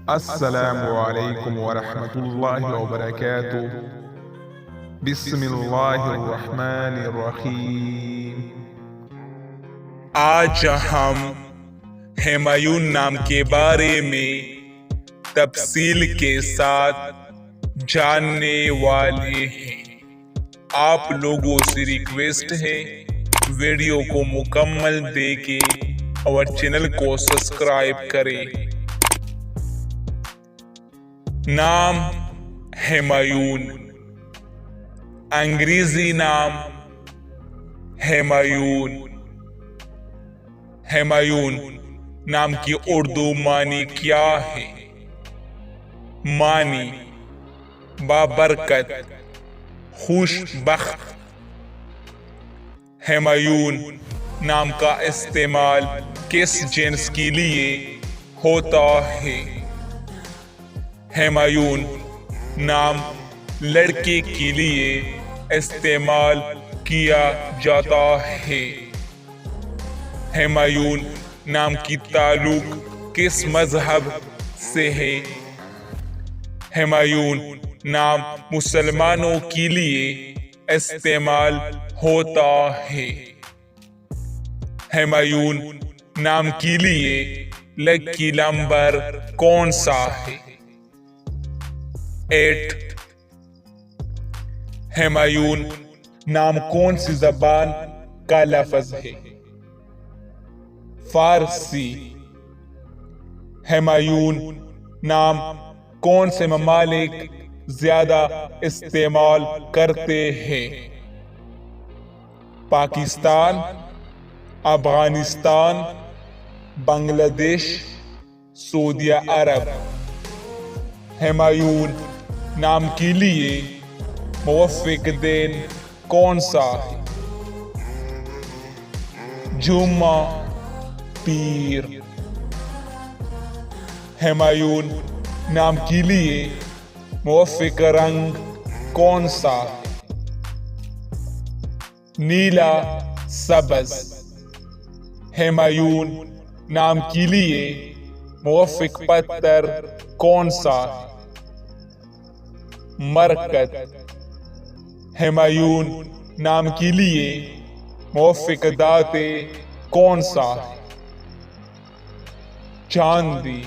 السلام علیکم ورحمۃ اللہ وبرکاتہ۔ بسم اللہ الرحمن الرحیم۔ آج ہم ہمایوں نام کے بارے میں تفصیل کے ساتھ جاننے والے ہیں۔ آپ لوگوں سے ریکویسٹ ہے ویڈیو کو مکمل دیکھیں اور چینل کو سبسکرائب کریں۔ نام ہمایوں، انگریزی نام ہمایوں۔ ہمایوں نام کی اردو معنی کیا ہے؟ معنی: بابرکت، خوش بخت۔ ہمایوں نام کا استعمال کس جنس کے لیے ہوتا ہے؟ ہمایوں نام لڑکے کے لیے استعمال کیا جاتا ہے۔ ہمایوں نام کی تعلق کس مذہب سے ہے؟ ہمایوں نام مسلمانوں کے لیے استعمال ہوتا ہے۔ ہمایوں نام کے لیے لکی نمبر کون سا ہے؟ 8۔ ہمایوں نام کون سی زبان کا لفظ ہے؟ فارسی۔ ہمایوں نام کون سے ممالک زیادہ استعمال کرتے ہیں؟ پاکستان، افغانستان، بنگلہ دیش، سعودی عرب۔ ہمایوں نام کے لیے موافق دن کون سا ہے؟ جمعہ، پیر۔ ہمایوں نام کے لیے موافق رنگ کون سا ہے؟ نیلا، سبز۔ ہمایوں نام کے لیے موافق پتھر کون سا ہے؟ مرکز۔ ہمایوں نام کے لیے موافق دھاتیں کون سا ہے؟ چاندی۔